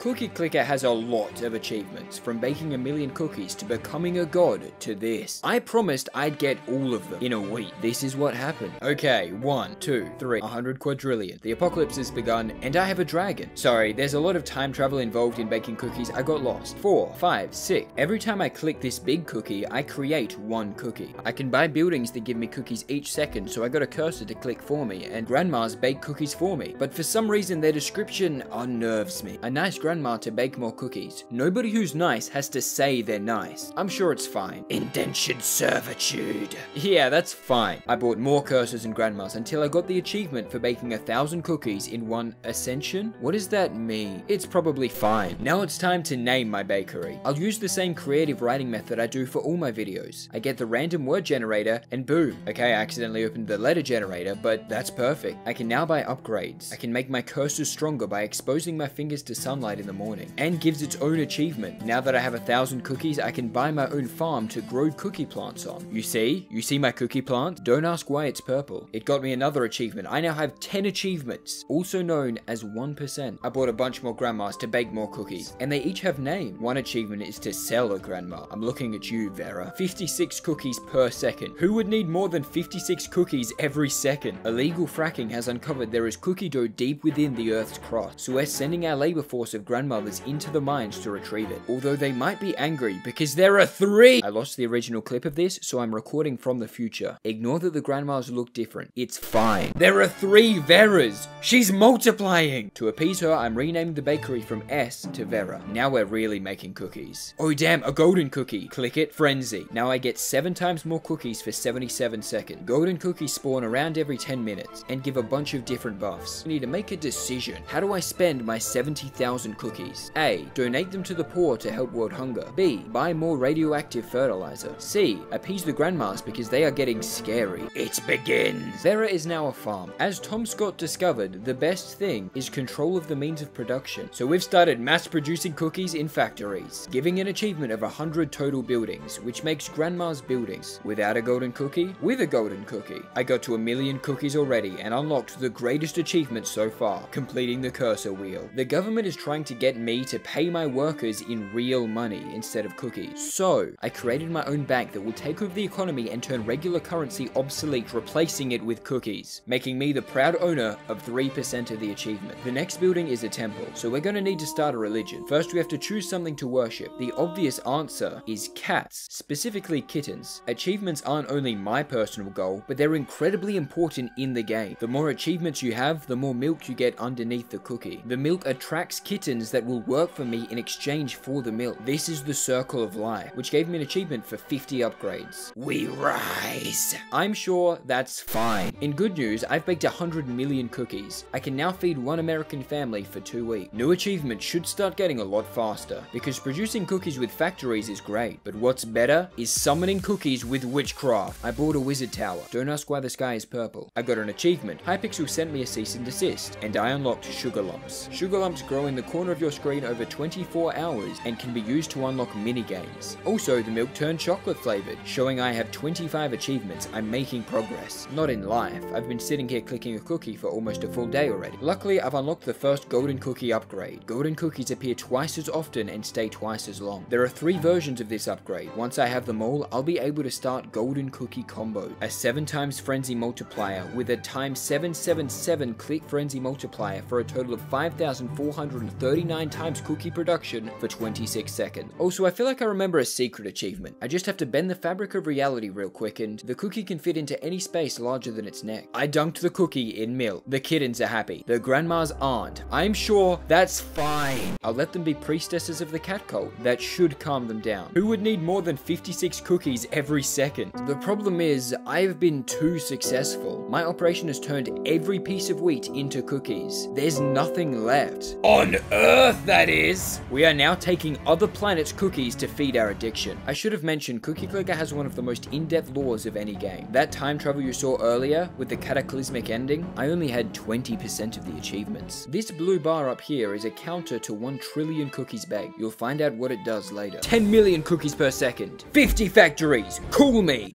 Cookie Clicker has a lot of achievements, from baking 1,000,000 cookies to becoming a god to this. I promised I'd get all of them in a week. This is what happened. Okay, 1, 2, 3, 100 quadrillion. The apocalypse has begun, and I have a dragon. Sorry, there's a lot of time travel involved in baking cookies. I got lost. 4, 5, 6. Every time I click this big cookie, I create one cookie. I can buy buildings that give me cookies each second, so I got a cursor to click for me, and grandmas bake cookies for me. But for some reason, their description unnerves me. A nice grandma to bake more cookies. Nobody who's nice has to say they're nice. I'm sure it's fine. Indentured servitude. Yeah, that's fine. I bought more cursors and grandmas until I got the achievement for baking 1,000 cookies in one Ascension. What does that mean? It's probably fine. Now it's time to name my bakery. I'll use the same creative writing method I do for all my videos. I get the random word generator and boom. Okay, I accidentally opened the letter generator, but that's perfect. I can now buy upgrades. I can make my cursors stronger by exposing my fingers to sunlight in the morning, and gives its own achievement. Now that I have 1,000 cookies, I can buy my own farm to grow cookie plants on. You see my cookie plant? Don't ask why it's purple. It got me another achievement. I now have 10 achievements, also known as 1%. I bought a bunch more grandmas to bake more cookies, and they each have names. One achievement is to sell a grandma. I'm looking at you, Vera. 56 cookies per second. Who would need more than 56 cookies every second? Illegal fracking has uncovered there is cookie dough deep within the Earth's crust, so we're sending our labor force of grandmothers into the mines to retrieve it. Although they might be angry because there are 3! I lost the original clip of this, so I'm recording from the future. Ignore that the grandmas look different. It's fine. There are 3 Veras! She's multiplying! To appease her, I'm renaming the bakery from S to Vera. Now we're really making cookies. Oh damn, a golden cookie. Click it, frenzy. Now I get 7 times more cookies for 77 seconds. Golden cookies spawn around every 10 minutes and give a bunch of different buffs. I need to make a decision. How do I spend my 70,000 cookies? A. Donate them to the poor to help world hunger. B. Buy more radioactive fertilizer. C. Appease the grandmas because they are getting scary. It begins! Vera is now a farm. As Tom Scott discovered, the best thing is control of the means of production. So we've started mass producing cookies in factories, giving an achievement of 100 total buildings, which makes grandma's buildings. Without a golden cookie, with a golden cookie. I got to 1,000,000 cookies already and unlocked the greatest achievement so far, completing the cursor wheel. The government is trying to get me to pay my workers in real money instead of cookies. So, I created my own bank that will take over the economy and turn regular currency obsolete, replacing it with cookies, making me the proud owner of 3% of the achievement. The next building is a temple, so we're gonna need to start a religion. First, we have to choose something to worship. The obvious answer is cats, specifically kittens. Achievements aren't only my personal goal, but they're incredibly important in the game. The more achievements you have, the more milk you get underneath the cookie. The milk attracts kittens that will work for me in exchange for the milk. This is the circle of life, which gave me an achievement for 50 upgrades. We rise! I'm sure that's fine. In good news, I've baked 100,000,000 cookies. I can now feed one American family for 2 weeks. New achievements should start getting a lot faster, because producing cookies with factories is great, but what's better is summoning cookies with witchcraft. I bought a wizard tower. Don't ask why the sky is purple. I got an achievement. Hypixel sent me a cease and desist, and I unlocked sugar lumps. Sugar lumps grow in the corner of your screen over 24 hours and can be used to unlock mini games. Also, the milk turned chocolate flavored, showing I have 25 achievements. I'm making progress. Not in life. I've been sitting here clicking a cookie for almost a full day already. Luckily, I've unlocked the first golden cookie upgrade. Golden cookies appear twice as often and stay twice as long. There are 3 versions of this upgrade. Once I have them all, I'll be able to start golden cookie combo. A 7 times frenzy multiplier with a times 777 click frenzy multiplier for a total of 5,439 times cookie production for 26 seconds. Also, I feel like I remember a secret achievement. I just have to bend the fabric of reality real quick and the cookie can fit into any space larger than its neck. I dunked the cookie in milk. The kittens are happy. The grandmas aren't. I'm sure that's fine. I'll let them be priestesses of the cat cult. That should calm them down. Who would need more than 56 cookies every second? The problem is, I've been too successful. My operation has turned every piece of wheat into cookies. There's nothing left. On Earth, that is! We are now taking other planets' cookies to feed our addiction. I should have mentioned Cookie Clicker has one of the most in-depth lores of any game. That time travel you saw earlier, with the cataclysmic ending, I only had 20% of the achievements. This blue bar up here is a counter to 1 trillion cookies baked. You'll find out what it does later. 10,000,000 cookies per second. 50 factories! Cool me!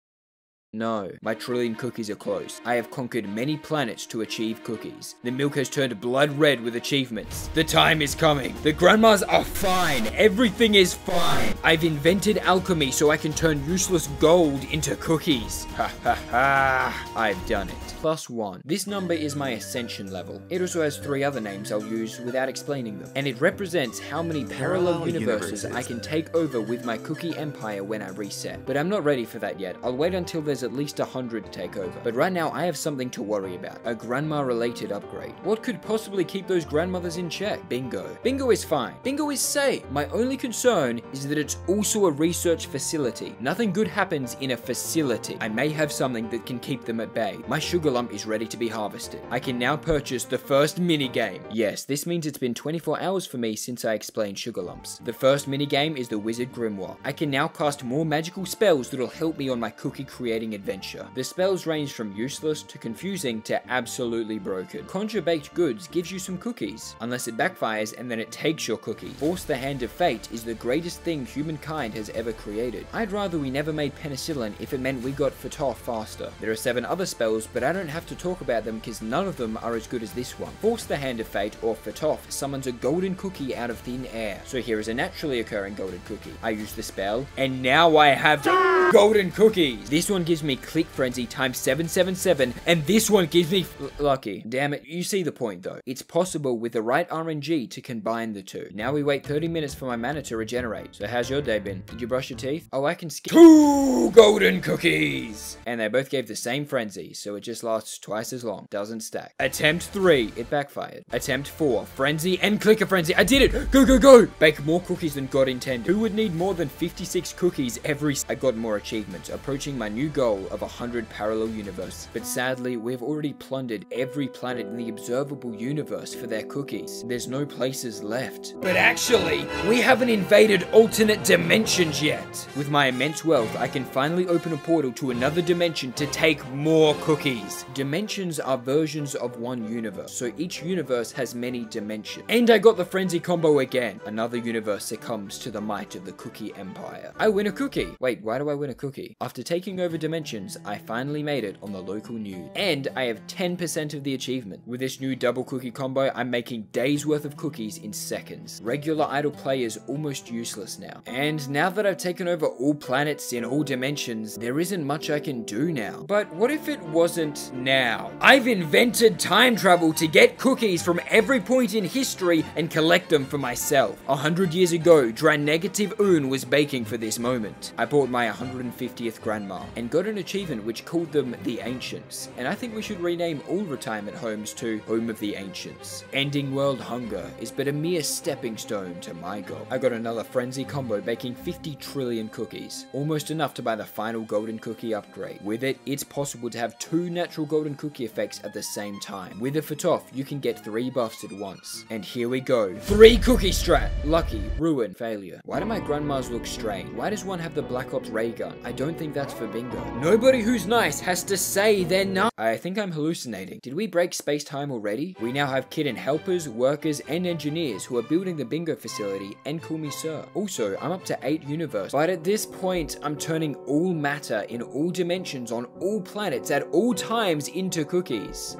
No, my trillion cookies are close. I have conquered many planets to achieve cookies. The milk has turned blood red with achievements. The time is coming. The grandmas are fine. Everything is fine. I've invented alchemy so I can turn useless gold into cookies. Ha ha ha. I've done it. +1. This number is my Ascension level. It also has 3 other names I'll use without explaining them. And it represents how many parallel universes I can take over with my cookie empire when I reset. But I'm not ready for that yet. I'll wait until there's at least 100 to take over. But right now I have something to worry about. A grandma related upgrade. What could possibly keep those grandmothers in check? Bingo. Bingo is fine. Bingo is safe. My only concern is that it's also a research facility. Nothing good happens in a facility. I may have something that can keep them at bay. My sugar lump is ready to be harvested. I can now purchase the first minigame. Yes, this means it's been 24 hours for me since I explained sugar lumps. The first minigame is the Wizard Grimoire. I can now cast more magical spells that'll help me on my cookie creating adventure. The spells range from useless to confusing to absolutely broken. Conjure baked goods gives you some cookies, unless it backfires and then it takes your cookie. Force the hand of fate is the greatest thing humankind has ever created. I'd rather we never made penicillin if it meant we got Fatoff faster. There are 7 other spells, but I don't have to talk about them because none of them are as good as this one. Force the hand of fate or Fatoff summons a golden cookie out of thin air. So here is a naturally occurring golden cookie. I use the spell and now I have golden cookies. This one gives me click frenzy times 777 and this one gives me lucky. Damn it, you see the point though. It's possible with the right RNG to combine the two. Now we wait 30 minutes for my mana to regenerate. So how's your day been? Did you brush your teeth? Oh, I can skip 2 golden cookies. And they both gave the same frenzy, so it just lasts twice as long. Doesn't stack. Attempt 3, it backfired. Attempt 4, frenzy and clicker frenzy. I did it! Go, go, go! Bake more cookies than God intended. Who would need more than 56 cookies every... I got more achievements, approaching my new goal of 100 parallel universe. But sadly, we've already plundered every planet in the observable universe for their cookies. There's no places left. But actually, we haven't invaded alternate dimensions yet. With my immense wealth, I can finally open a portal to another dimension to take more cookies. Dimensions are versions of one universe, so each universe has many dimensions. And I got the frenzy combo again. Another universe succumbs to the might of the cookie empire. I win a cookie. Wait, why do I win a cookie? After taking over dimensions, I finally made it on the local news. And I have 10% of the achievement. With this new double cookie combo, I'm making days worth of cookies in seconds. Regular idle play is almost useless now. And now that I've taken over all planets in all dimensions, there isn't much I can do now. But what if it wasn't now? I've invented time travel to get cookies from every point in history and collect them for myself. 100 years ago, Negative Un was baking for this moment. I bought my 150th grandma and got an achievement which called them the Ancients. And I think we should rename all retirement homes to Home of the Ancients. Ending world hunger is but a mere stepping stone to my goal. I got another frenzy combo baking 50 trillion cookies, almost enough to buy the final golden cookie upgrade. With it, it's possible to have 2 natural golden cookie effects at the same time. With a Fatoff, you can get 3 buffs at once. And here we go. 3 cookie strat. Lucky, ruin, failure. Why do my grandmas look strange? Why does one have the Black Ops ray gun? I don't think that's for bingo. Nobody who's nice has to say they're not. I think I'm hallucinating. Did we break space-time already? We now have kitten helpers, workers, and engineers who are building the bingo facility and call me sir. Also, I'm up to 8 universes, but at this point, I'm turning all matter in all dimensions on all planets at all times into cookies.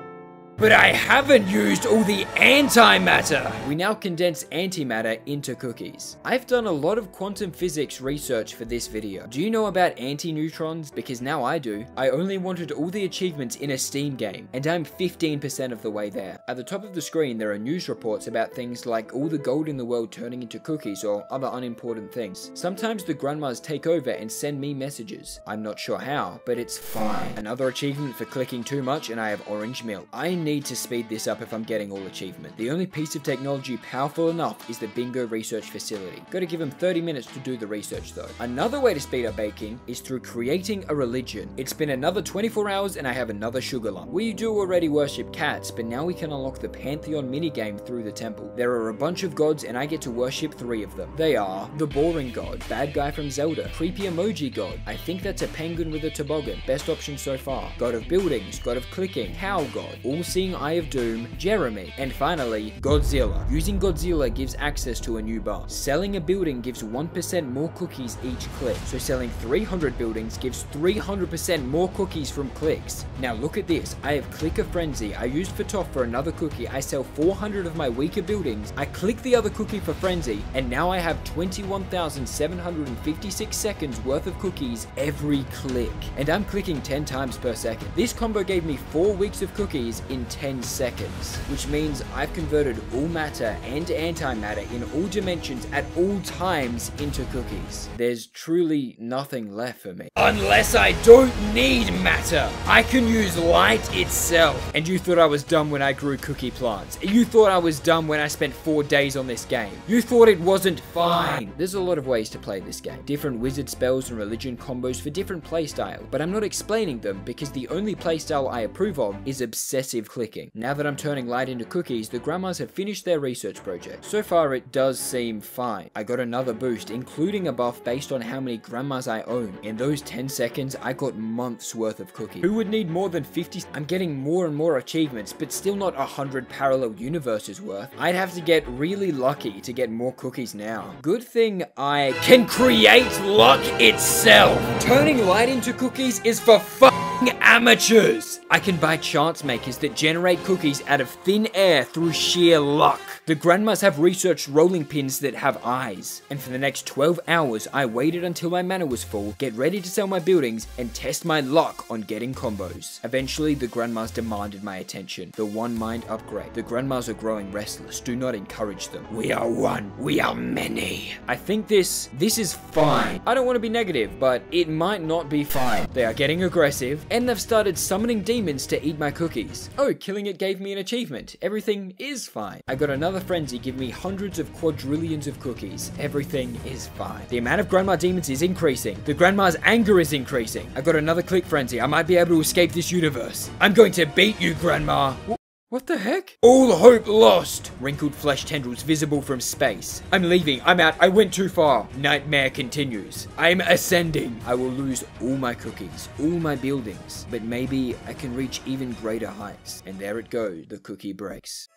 But I haven't used all the antimatter! We now condense antimatter into cookies. I've done a lot of quantum physics research for this video. Do you know about anti-neutrons? Because now I do. I only wanted all the achievements in a Steam game, and I'm 15% of the way there. At the top of the screen, there are news reports about things like all the gold in the world turning into cookies or other unimportant things. Sometimes the grandmas take over and send me messages. I'm not sure how, but it's fine. Another achievement for clicking too much, and I have orange milk. I need to speed this up if I'm getting all achievement. The only piece of technology powerful enough is the bingo research facility. Gotta give them 30 minutes to do the research though. Another way to speed up baking is through creating a religion. It's been another 24 hours and I have another sugar lump. We do already worship cats, but now we can unlock the Pantheon minigame through the temple. There are a bunch of gods and I get to worship 3 of them. They are the boring god, bad guy from Zelda, creepy emoji god, I think that's a penguin with a toboggan, best option so far, god of buildings, god of clicking, cow god, all seeing Eye of Doom, Jeremy, and finally, Godzilla. Using Godzilla gives access to a new buff. Selling a building gives 1% more cookies each click, so selling 300 buildings gives 300% more cookies from clicks. Now look at this, I have Clicker Frenzy. I used Fatoff for another cookie, I sell 400 of my weaker buildings, I click the other cookie for Frenzy, and now I have 21,756 seconds worth of cookies every click. And I'm clicking 10 times per second. This combo gave me 4 weeks of cookies in 10 seconds, which means I've converted all matter and antimatter in all dimensions at all times into cookies. There's truly nothing left for me. Unless I don't need matter, I can use light itself. And you thought I was dumb when I grew cookie plants. You thought I was dumb when I spent 4 days on this game. You thought it wasn't fine. There's a lot of ways to play this game. Different wizard spells and religion combos for different playstyle, but I'm not explaining them because the only playstyle I approve of is obsessive clicking. Now that I'm turning light into cookies, the grandmas have finished their research project. So far it does seem fine. I got another boost, including a buff based on how many grandmas I own. In those 10 seconds, I got months worth of cookies. Who would need more than 50? I'm getting more and more achievements, but still not 100 parallel universes worth. I'd have to get really lucky to get more cookies now. Good thing I can create luck itself. Turning light into cookies is for amateurs. I can buy chance makers that generate cookies out of thin air through sheer luck. The grandmas have researched rolling pins that have eyes. And for the next 12 hours, I waited until my mana was full, get ready to sell my buildings, and test my luck on getting combos. Eventually, the grandmas demanded my attention. The one mind upgrade. The grandmas are growing restless. Do not encourage them. We are one. We are many. I think this is fine. I don't want to be negative, but it might not be fine. They are getting aggressive, and they've started summoning demons to eat my cookies. Oh, killing it gave me an achievement. Everything is fine. I got another frenzy give me hundreds of quadrillions of cookies. Everything is fine. The amount of grandma demons is increasing. The grandma's anger is increasing. I got another click frenzy. I might be able to escape this universe. I'm going to beat you, grandma. What the heck? All hope lost! Wrinkled flesh tendrils visible from space. I'm leaving. I'm out. I went too far. Nightmare continues. I'm ascending. I will lose all my cookies, all my buildings, but maybe I can reach even greater heights. And there it goes. The cookie breaks.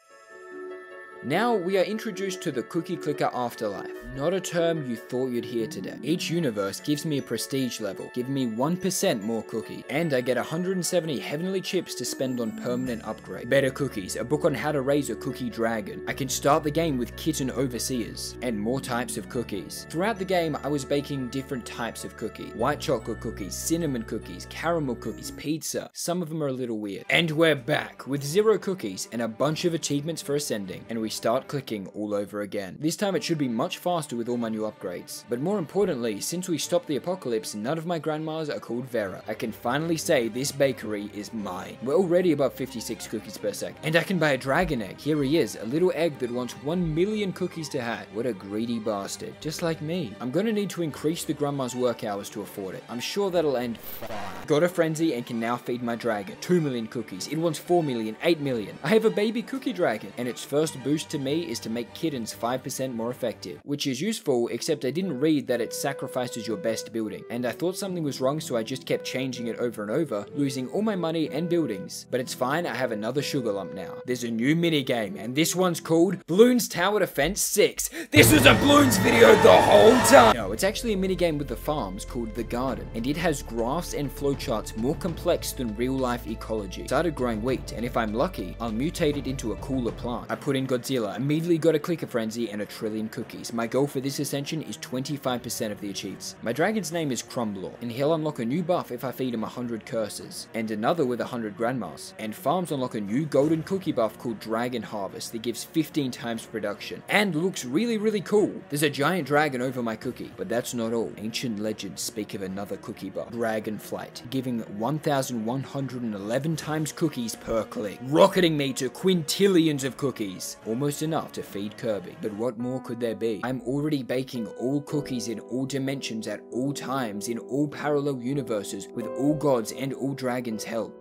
Now we are introduced to the cookie clicker afterlife, not a term you thought you'd hear today. Each universe gives me a prestige level, give me 1% more cookie, and I get 170 heavenly chips to spend on permanent upgrade. Better cookies, a book on how to raise a cookie dragon. I can start the game with kitten overseers, and more types of cookies. Throughout the game, I was baking different types of cookie. White chocolate cookies, cinnamon cookies, caramel cookies, pizza. Some of them are a little weird. And we're back with 0 cookies and a bunch of achievements for ascending, and we start clicking all over again. This time it should be much faster with all my new upgrades. But more importantly, since we stopped the apocalypse, none of my grandmas are called Vera. I can finally say this bakery is mine. We're already above 56 cookies per second. And I can buy a dragon egg. Here he is, a little egg that wants 1 million cookies to hatch. What a greedy bastard. Just like me. I'm gonna need to increase the grandma's work hours to afford it. I'm sure that'll end fine. Got a frenzy and can now feed my dragon. 2 million cookies. It wants 4 million, 8 million. I have a baby cookie dragon, and its first boost to me is to make kittens 5% more effective, which is useful, except I didn't read that it sacrifices your best building, and I thought something was wrong, so I just kept changing it over and over, losing all my money and buildings. But it's fine, I have another sugar lump now. There's a new minigame, and this one's called Bloons Tower Defense 6. This was a Bloons video the whole time! No, it's actually a minigame with the farms called The Garden, and it has graphs and flowcharts more complex than real-life ecology. Started growing wheat, and if I'm lucky, I'll mutate it into a cooler plant. I put in Godzilla, immediately got a clicker frenzy and a trillion cookies. My goal for this ascension is 25% of the achieves. My dragon's name is Crumblor, and he'll unlock a new buff if I feed him 100 curses, and another with 100 grandmas. And farms unlock a new golden cookie buff called Dragon Harvest that gives 15 times production, and looks really cool. There's a giant dragon over my cookie, but that's not all. Ancient legends speak of another cookie buff, Dragon Flight, giving 1,111 times cookies per click, rocketing me to quintillions of cookies, almost enough to feed Kirby. But what more could there be? I'm already baking all cookies in all dimensions at all times in all parallel universes with all gods and all dragons help.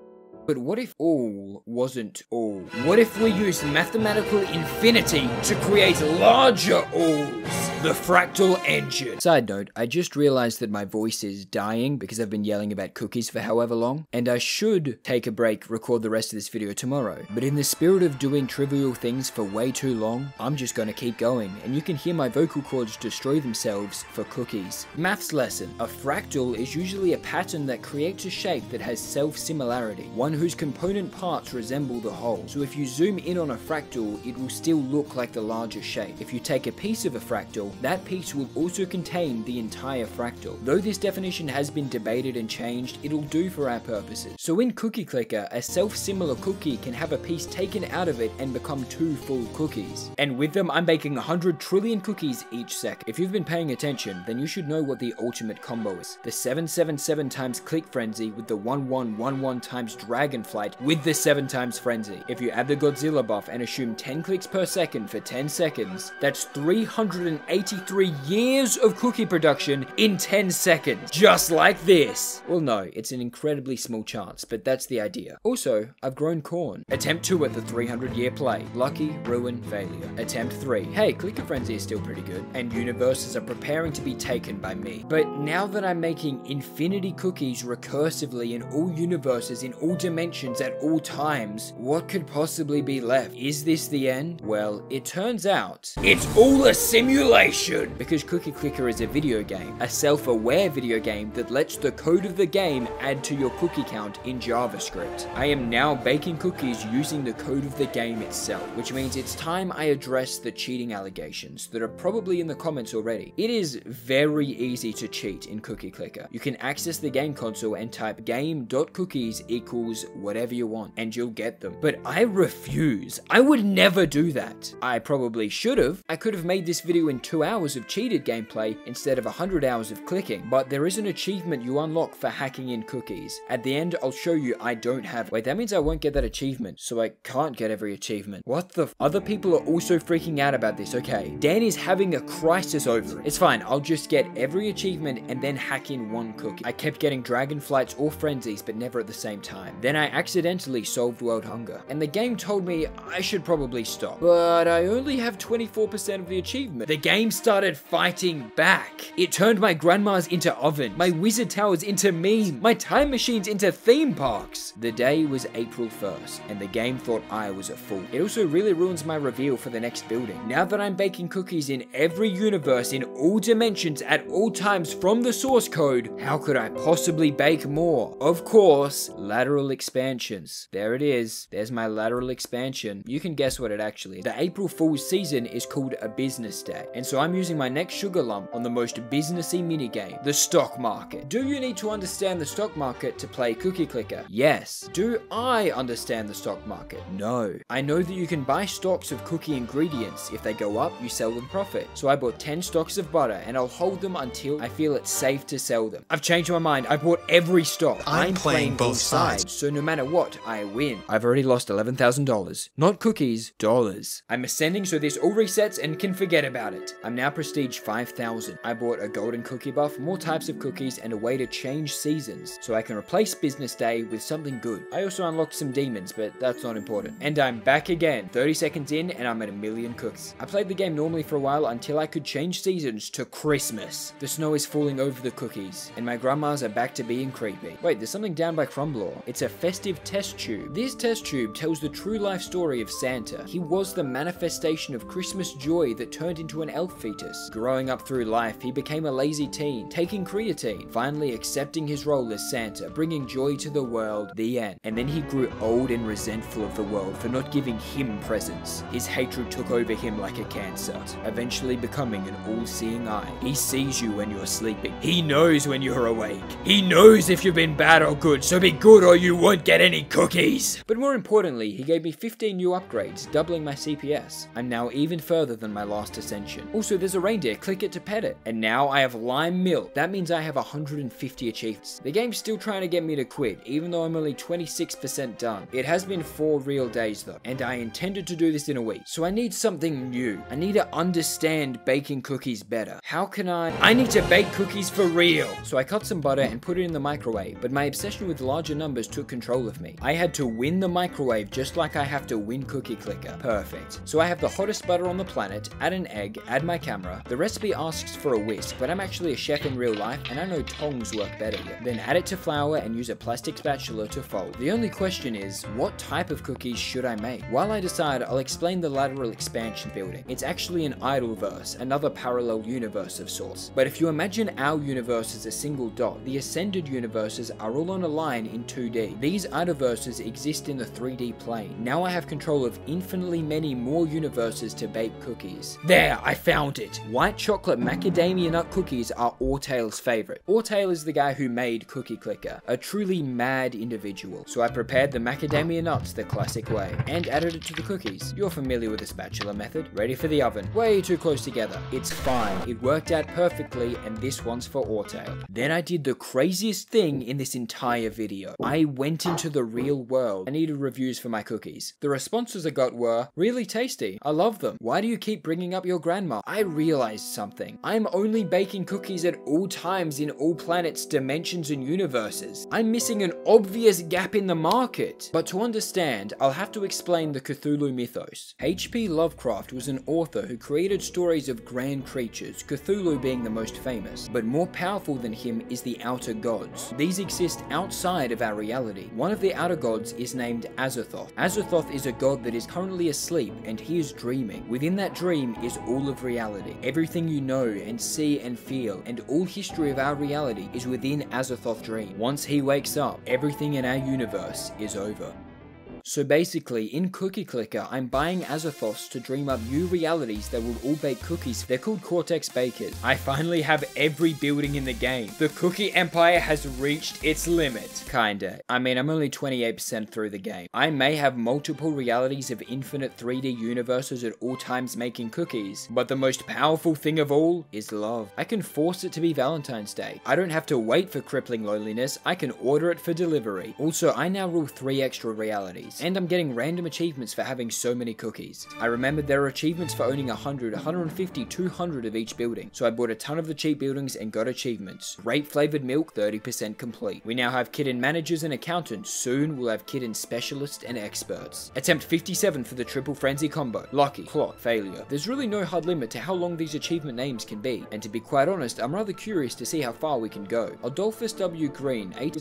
But what if all wasn't all? What if we used mathematical infinity to create larger alls? The fractal engine. Side note, I just realized that my voice is dying because I've been yelling about cookies for however long, and I should take a break, record the rest of this video tomorrow. But in the spirit of doing trivial things for way too long, I'm just gonna keep going, and you can hear my vocal cords destroy themselves for cookies. Maths lesson. A fractal is usually a pattern that creates a shape that has self-similarity, one whose component parts resemble the whole. So if you zoom in on a fractal, it will still look like the larger shape. If you take a piece of a fractal, that piece will also contain the entire fractal. Though this definition has been debated and changed, it'll do for our purposes. So in Cookie Clicker, a self-similar cookie can have a piece taken out of it and become 2 full cookies. And with them, I'm baking 100 trillion cookies each second. If you've been paying attention, then you should know what the ultimate combo is. The 777 times Click Frenzy with the 1111 times Dragon Flight with the 7 times Frenzy. If you add the Godzilla buff and assume 10 clicks per second for 10 seconds, that's 383 years of cookie production in 10 seconds. Just like this. Well, no, it's an incredibly small chance, but that's the idea. Also, I've grown corn. Attempt 2 at the 300-year play. Lucky, ruin, failure. Attempt 3. Hey, Clicker Frenzy is still pretty good, and universes are preparing to be taken by me. But now that I'm making infinity cookies recursively in all universes, in all dimensions, at all times, what could possibly be left? Is this the end? Well, it turns out it's all a simulation! Because Cookie Clicker is a video game, a self-aware video game that lets the code of the game add to your cookie count in JavaScript. I am now baking cookies using the code of the game itself, which means it's time I address the cheating allegations that are probably in the comments already. It is very easy to cheat in Cookie Clicker. You can access the game console and type game.cookies equals whatever you want, and you'll get them. But I refuse. I would never do that. I probably should have. I could have made this video in 2 hours of cheated gameplay instead of 100 hours of clicking, but there is an achievement you unlock for hacking in cookies. At the end, I'll show you I don't have. Wait, that means I won't get that achievement, so I can't get every achievement. What the Other people are also freaking out about this, okay? Dan is having a crisis over it. It's fine, I'll just get every achievement and then hack in 1 cookie. I kept getting dragon flights or frenzies, but never at the same time. Then I accidentally solved world hunger, and the game told me I should probably stop. But I only have 24% of the achievement. The game started fighting back. It turned my grandmas into ovens, my wizard towers into memes, my time machines into theme parks. The day was April 1st, and the game thought I was a fool. It also really ruins my reveal for the next building. Now that I'm baking cookies in every universe, in all dimensions, at all times from the source code, how could I possibly bake more? Of course, lateral expansions. There it is. There's my lateral expansion. You can guess what it actually is. The April Fool's season is called a business day, and so I'm using my next sugar lump on the most businessy minigame, the stock market. Do you need to understand the stock market to play Cookie Clicker? Yes. Do I understand the stock market? No. I know that you can buy stocks of cookie ingredients. If they go up, you sell them profit. So I bought 10 stocks of butter, and I'll hold them until I feel it's safe to sell them. I've changed my mind. I bought every stock. I'm playing both sides, so no matter what, I win. I've already lost $11,000. Not cookies, dollars. I'm ascending, so this all resets and can forget about it. I'm now prestige 5,000. I bought a golden cookie buff, more types of cookies, and a way to change seasons, so I can replace business day with something good. I also unlocked some demons, but that's not important. And I'm back again, 30 seconds in, and I'm at 1,000,000 cookies. I played the game normally for a while until I could change seasons to Christmas. The snow is falling over the cookies, and my grandmas are back to being creepy. Wait, there's something down by Crumblaw. It's a festive test tube. This test tube tells the true life story of Santa. He was the manifestation of Christmas joy that turned into an elf fetus. Growing up through life, he became a lazy teen, taking creatine, finally accepting his role as Santa, bringing joy to the world, the end. And then he grew old and resentful of the world for not giving him presents. His hatred took over him like a cancer, eventually becoming an all-seeing eye. He sees you when you're sleeping. He knows when you're awake. He knows if you've been bad or good, so be good or you won't get any cookies. But more importantly, he gave me 15 new upgrades, doubling my CPS. I'm now even further than my last ascension. Also, there's a reindeer, click it to pet it. And now I have lime milk. That means I have 150 achievements. The game's still trying to get me to quit, even though I'm only 26% done. It has been 4 real days though, and I intended to do this in a week. So I need something new. I need to understand baking cookies better. How can I need to bake cookies for real. So I cut some butter and put it in the microwave, but my obsession with larger numbers took control of me. I had to win the microwave just like I have to win Cookie Clicker. Perfect. So I have the hottest butter on the planet, add an egg, add my camera. The recipe asks for a whisk, but I'm actually a chef in real life and I know tongs work better here. Then add it to flour and use a plastic spatula to fold. The only question is, what type of cookies should I make? While I decide, I'll explain the lateral expansion building. It's actually an idolverse, another parallel universe of sorts. But if you imagine our universe as a single dot, the ascended universes are all on a line in 2D. These idolverses exist in the 3D plane. Now I have control of infinitely many more universes to bake cookies. There, I found it! White chocolate macadamia nut cookies are Ortail's favorite. Ortail is the guy who made Cookie Clicker, a truly mad individual. So I prepared the macadamia nuts the classic way, and added it to the cookies. You're familiar with the spatula method. Ready for the oven. Way too close together. It's fine. It worked out perfectly, and this one's for Ortail. Then I did the craziest thing in this entire video. I went into the real world. I needed reviews for my cookies. The responses I got were, really tasty. I love them. Why do you keep bringing up your grandma? I realized something. I'm only baking cookies at all times in all planets, dimensions, and universes. I'm missing an obvious gap in the market. But to understand, I'll have to explain the Cthulhu mythos. H.P. Lovecraft was an author who created stories of grand creatures, Cthulhu being the most famous. But more powerful than him is the outer gods. These exist outside of our reality. One of the outer gods is named Azathoth. Azathoth is a god that is currently asleep and he is dreaming. Within that dream is all of reality. Everything you know and see and feel and all history of our reality is within Azathoth's dream. Once he wakes up, everything in our universe is over. So basically, in Cookie Clicker, I'm buying Azathoths to dream up new realities that will all bake cookies. They're called Cortex Bakers. I finally have every building in the game. The Cookie Empire has reached its limit. Kinda. I mean, I'm only 28% through the game. I may have multiple realities of infinite 3D universes at all times making cookies, but the most powerful thing of all is love. I can force it to be Valentine's Day. I don't have to wait for crippling loneliness. I can order it for delivery. Also, I now rule 3 extra realities. And I'm getting random achievements for having so many cookies. I remembered there are achievements for owning 100, 150, 200 of each building. So I bought a ton of the cheap buildings and got achievements. Grape flavored milk, 30% complete. We now have kitten managers and accountants. Soon we'll have kitten specialists and experts. Attempt 57 for the triple frenzy combo. Lucky, plot, failure. There's really no hard limit to how long these achievement names can be. And to be quite honest, I'm rather curious to see how far we can go. Adolphus W. Green, 8.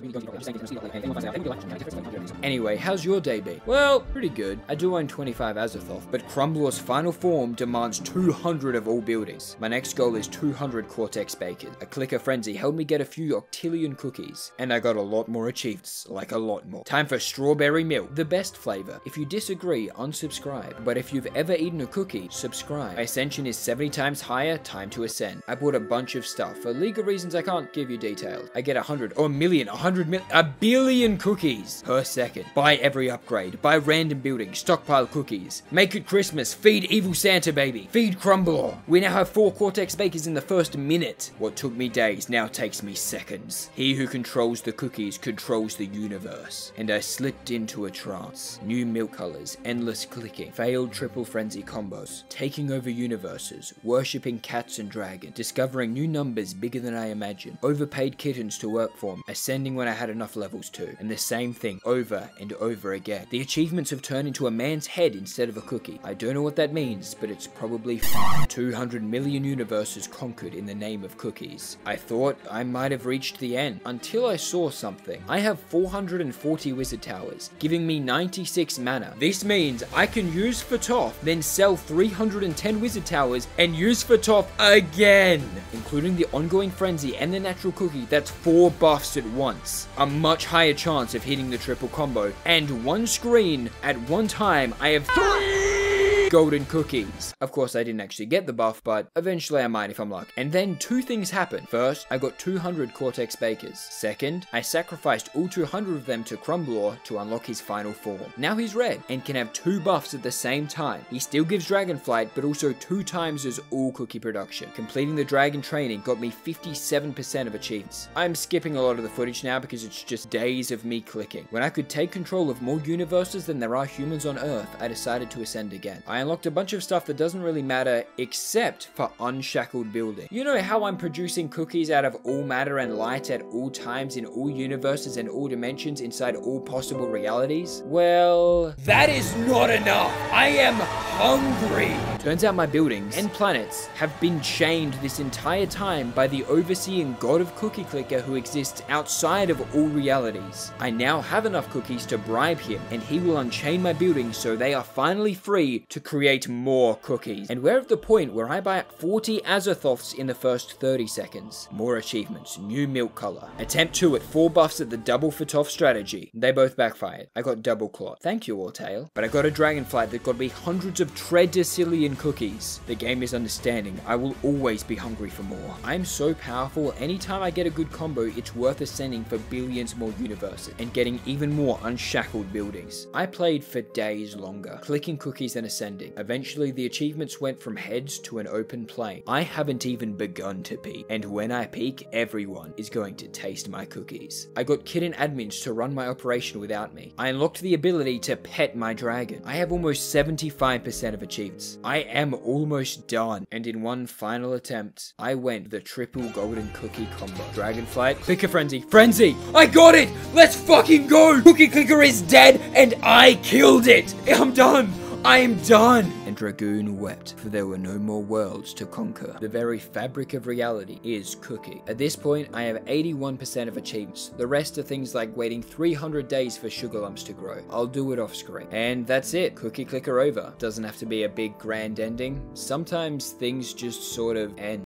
Anyway, how's your day been? Well, pretty good. I do own 25 Azathoth, but Crumblor's final form demands 200 of all buildings. My next goal is 200 Cortex Bakers. A clicker frenzy helped me get a few octillion cookies, and I got a lot more achievements, like a lot more. Time for strawberry milk, the best flavor. If you disagree, unsubscribe. But if you've ever eaten a cookie, subscribe. My ascension is 70 times higher, time to ascend. I bought a bunch of stuff. For legal reasons, I can't give you details. I get 100 or a million, 100 million, a billion cookies per second. Buy every upgrade. Buy random buildings. Stockpile cookies. Make it Christmas. Feed evil Santa baby. Feed Crumblor. We now have 4 Cortex Bakers in the first minute. What took me days now takes me seconds. He who controls the cookies controls the universe. And I slipped into a trance. New milk colors. Endless clicking. Failed triple frenzy combos. Taking over universes. Worshipping cats and dragons. Discovering new numbers bigger than I imagined. Overpaid kittens to work for me. Ascending when I had enough levels to. And the same thing over and over again. The achievements have turned into a man's head instead of a cookie. I don't know what that means, but it's probably fun. 200 million universes conquered in the name of cookies. I thought I might have reached the end, until I saw something. I have 440 wizard towers, giving me 96 mana. This means I can use Fatoth, then sell 310 wizard towers, and use Fatoth again! Including the ongoing frenzy and the natural cookie, that's 4 buffs at once. A much higher chance of hitting the triple combo, and one screen at one time I have 3 golden cookies. Of course, I didn't actually get the buff, but eventually I might if I'm lucky. And then 2 things happened. First, I got 200 Cortex Bakers. Second, I sacrificed all 200 of them to Crumblor to unlock his final form. Now he's red and can have 2 buffs at the same time. He still gives Dragon Flight, but also 2 times as all cookie production. Completing the dragon training got me 57% of achievements. I'm skipping a lot of the footage now because it's just days of me clicking. When I could take control of more universes than there are humans on Earth, I decided to ascend again. I unlocked a bunch of stuff that doesn't really matter except for unshackled building. You know how I'm producing cookies out of all matter and light at all times in all universes and all dimensions inside all possible realities? Well, that is not enough. I am hungry. Turns out my buildings and planets have been chained this entire time by the overseeing god of Cookie Clicker who exists outside of all realities. I now have enough cookies to bribe him, and he will unchain my buildings so they are finally free to create more cookies. And we're at the point where I buy 40 Azathoths in the first 30 seconds. More achievements, new milk color. Attempt 2 at 4 buffs at the double Fatoff strategy. They both backfired. I got double clot. Thank you, Ortail. But I got a dragonflight that got me hundreds of tredecillion cookies. The game is understanding. I will always be hungry for more. I'm so powerful, anytime I get a good combo, it's worth ascending for billions more universes and getting even more unshackled buildings. I played for days longer, clicking cookies and ascending. Eventually, the achievements went from heads to an open plain. I haven't even begun to peak, and when I peak, everyone is going to taste my cookies. I got kitten admins to run my operation without me. I unlocked the ability to pet my dragon. I have almost 75% of achievements. I am almost done, and in one final attempt, I went the triple golden cookie combo. Dragonflight, clicker frenzy, frenzy! I got it! Let's fucking go! Cookie Clicker is dead, and I killed it! I'm done! I am done! And Dragoon wept, for there were no more worlds to conquer. The very fabric of reality is Cookie. At this point, I have 81% of achievements. The rest are things like waiting 300 days for sugar lumps to grow. I'll do it off screen. And that's it. Cookie Clicker over. Doesn't have to be a big grand ending. Sometimes things just sort of end.